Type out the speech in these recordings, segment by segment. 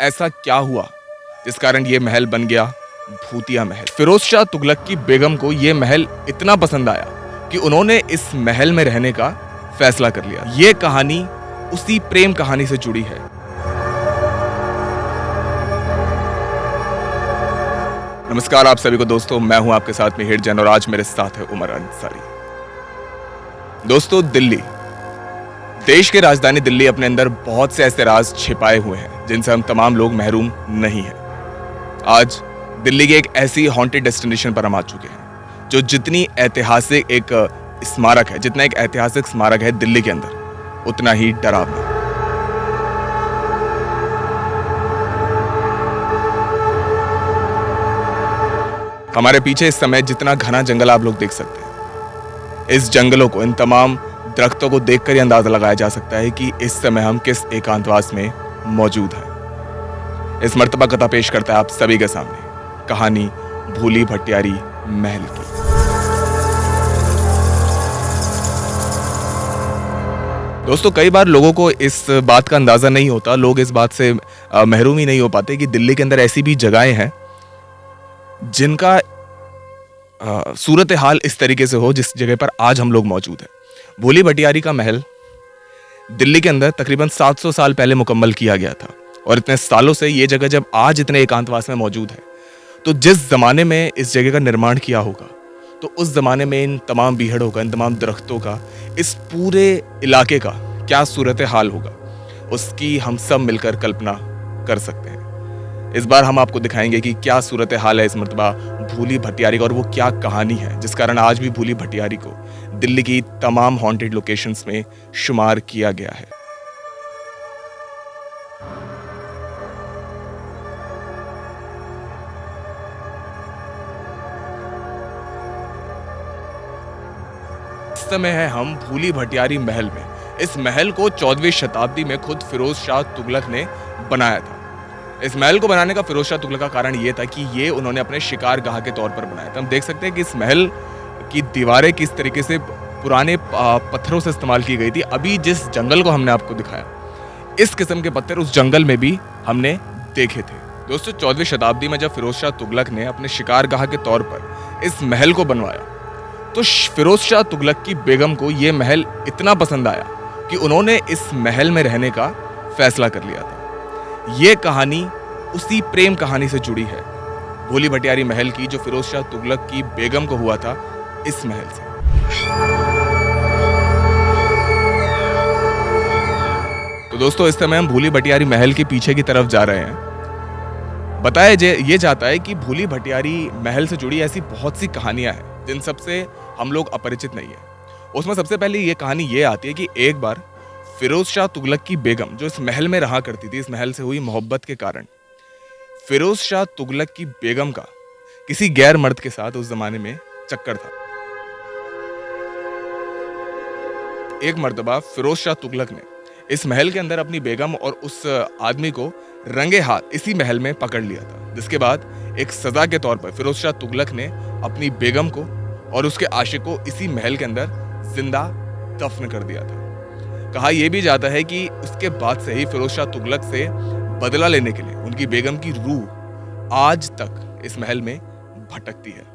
ऐसा क्या हुआ जिस कारण ये महल बन गया भूतिया महल। फिरोज शाह तुगलक की बेगम को ये महल इतना पसंद आया कि उन्होंने इस महल में रहने का फैसला कर लिया। ये कहानी उसी प्रेम कहानी से जुड़ी है। नमस्कार आप सभी को दोस्तों, मैं हूं आपके साथ में हिट जैन और आज मेरे साथ है उमर अंसारी। दोस्तों, दिल्ली, देश की राजधानी दिल्ली अपने अंदर बहुत से ऐसे राज छिपाए हुए हैं जिनसे हम तमाम लोग महरूम नहीं हैं। आज दिल्ली के एक ऐसी हॉन्टेड डेस्टिनेशन पर हम आ चुके हैं जो जितनी ऐतिहासिक एक स्मारक है, जितना एक ऐतिहासिक स्मारक है दिल्ली के अंदर, उतना ही डरावना। हमारे पीछे इस समय जितना घना जंगल आप लोग देख सकते हैं, इस जंगलों को, इन तमाम दरख्तों को देखकर ही अंदाजा लगाया जा सकता है कि इस समय हम किस एकांतवास में मौजूद हैं। इस मर्तबा कथा पेश करता है आप सभी के सामने कहानी भूली भटियारी महल की। दोस्तों, कई बार लोगों को इस बात का अंदाजा नहीं होता, लोग इस बात से महरूम ही नहीं हो पाते कि दिल्ली के अंदर ऐसी भी जगहें हैं जिनका सूरत हाल इस तरीके से हो जिस जगह पर आज हम लोग मौजूद हैं। भूली भटियारी का महल दिल्ली के अंदर तकरीबन 700 साल पहले मुकम्मल किया गया था और इतने सालों से ये जगह जब आज इतने एकांतवास में मौजूद है, तो जिस जमाने में इस जगह का निर्माण किया होगा, तो उस जमाने में इन तमाम बीहड़ों का, इन तमाम दरख्तों का, इस पूरे इलाके का क्या सूरत हाल होगा, उसकी हम सब मिलकर कल्पना कर सकते हैं। इस बार हम आपको दिखाएंगे कि क्या सूरत हाल है इस मर्तबा भूली भटियारी का और वो क्या कहानी है जिस कारण आज भी भूली भटियारी को दिल्ली की तमाम हॉन्टेड लोकेशंस में शुमार किया गया है। इस समय है हम भूली भटियारी महल में। इस महल को 14वीं शताब्दी में खुद फिरोज शाह तुगलक ने बनाया था। इस महल को बनाने का फिरोज शाह तुगलक का कारण ये था कि ये उन्होंने अपने शिकारगाह के तौर पर बनाया था। हम देख सकते हैं कि इस महल की दीवारें किस तरीके से पुराने पत्थरों से इस्तेमाल की गई थी। अभी जिस जंगल को हमने आपको दिखाया, इस किस्म के पत्थर उस जंगल में भी हमने देखे थे। दोस्तों, 14वीं शताब्दी में जब फिरोज शाह तुगलक ने अपने शिकारगाह के तौर पर इस महल को बनवाया, तो फिरोज शाह तुगलक की बेगम को यह महल इतना पसंद आया कि उन्होंने इस महल में रहने का फैसला कर लिया था। ये कहानी उसी प्रेम कहानी से जुड़ी है, भूली भटियारी महल की, जो फिरोज शाह तुगलक की बेगम को हुआ था इस महल से। तो दोस्तों, इस समय हम भूली भटियारी महल के पीछे की तरफ जा रहे हैं। बताया ये जाता है कि भूली भटियारी महल से जुड़ी ऐसी बहुत सी कहानियां हैं जिन सबसे हम लोग अपरिचित नहीं है। उसमें सबसे पहले ये कहानी ये आती है कि एक बार फिरोज शाह तुगलक की बेगम, जो इस महल में रहा करती थी, इस महल से हुई मोहब्बत के कारण फिरोज शाह तुगलक की बेगम का किसी गैर मर्द के साथ उस जमाने में चक्कर था। एक मर्तबा फिरोज शाह तुगलक ने इस महल के अंदर अपनी बेगम और उस आदमी को रंगे हाथ इसी महल में पकड़ लिया था, जिसके बाद एक सजा के तौर पर फिरोज शाह तुगलक ने अपनी बेगम को और उसके आशिक को इसी महल के अंदर जिंदा दफन कर दिया था। कहा यह भी जाता है कि उसके बाद से ही फिरोज शाह तुगलक से बदला लेने के लिए उनकी बेगम की रूह आज तक इस महल में भटकती है।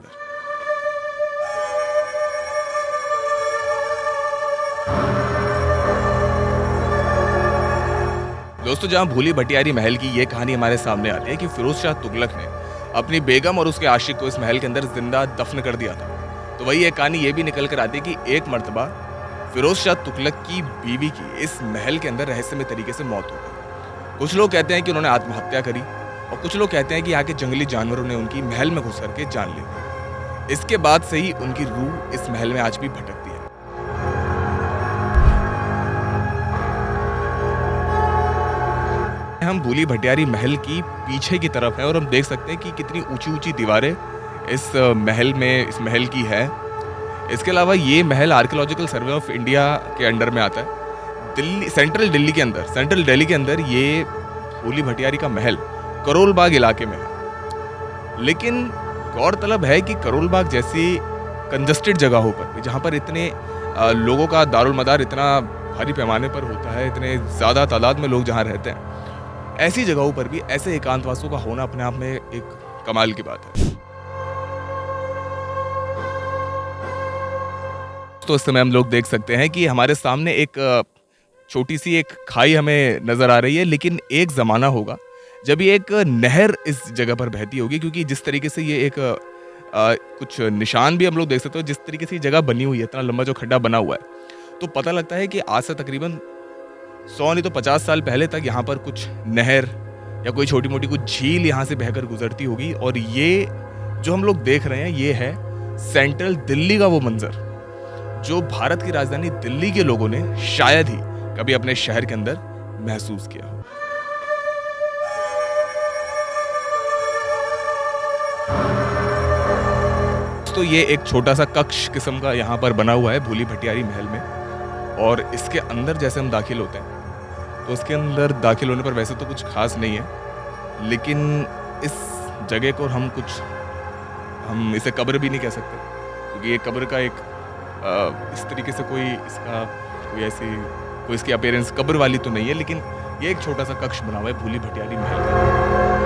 दोस्तों, जहां भूली भटियारी महल की यह कहानी हमारे सामने आती है कि फिरोज शाह तुगलक ने अपनी बेगम और उसके आशिक को इस महल के अंदर जिंदा दफन कर दिया था, तो वही एक कहानी यह भी निकल कर आती है कि एक मर्तबा फिरोज शाह तुगलक की बीवी की इस महल के अंदर रहस्यमय तरीके से मौत हो गई। कुछ लोग कहते हैं कि उन्होंने आत्महत्या करी और कुछ लोग कहते हैं कि यहाँ के जंगली जानवरों ने उनकी महल में घुस करके जान ली। इसके बाद से ही उनकी रूह इस महल में आज भी भटकती है। हम भूली भटियारी महल की पीछे की तरफ है और हम देख सकते हैं कि कितनी ऊंची ऊंची दीवारें इस महल की है। इसके अलावा ये महल आर्कियोलॉजिकल सर्वे ऑफ इंडिया के अंडर में आता है। सेंट्रल दिल्ली के अंदर ये भूली भटियारी का महल करोल बाग इलाके में है। लेकिन गौरतलब है कि करोल बाग जैसी कंजस्टेड जगहों पर, जहाँ पर इतने लोगों का दारुल मदार इतना भारी पैमाने पर होता है, इतने ज़्यादा तादाद में लोग जहाँ रहते हैं, ऐसी जगहों पर भी ऐसे एकांतवासों का होना अपने आप में एक कमाल की बात है। तो इस समय हम लोग देख सकते हैं कि हमारे सामने एक छोटी-सी एक खाई हमें नज़र आ रही है, लेकिन एक ज़माना होगा जब ये एक नहर इस जगह पर बहती होगी, क्योंकि जिस तरीके से ये एक कुछ निशान भी हम लोग देख सकते हो, जिस तरीके से ये जगह बनी हुई है, इतना लंबा जो खड्डा बना हुआ है, तो पता लगता है कि आज से तकरीबन 100 नहीं तो 50 साल पहले तक यहाँ पर कुछ नहर या कोई छोटी-मोटी कुछ झील यहाँ से बहकर गुजरती होगी। और ये जो हम लोग देख रहे हैं, ये है सेंट्रल दिल्ली का वो मंज़र, जो भारत की राजधानी दिल्ली के लोगों ने शायद ही कभी अपने शहर के अंदर महसूस किया हो। तो ये एक छोटा-सा कक्ष किस्म का यहाँ पर बना हुआ है भूली भटियारी महल में, और इसके अंदर जैसे हम दाखिल होते हैं, तो उसके अंदर दाखिल होने पर वैसे तो कुछ ख़ास नहीं है, लेकिन इस जगह को हम इसे कब्र भी नहीं कह सकते, क्योंकि ये कब्र का एक इस तरीके से कोई इसकी अपीयरेंस कब्र वाली तो नहीं है, लेकिन ये एक छोटा-सा कक्ष बना हुआ है भूली भटियारी महल का।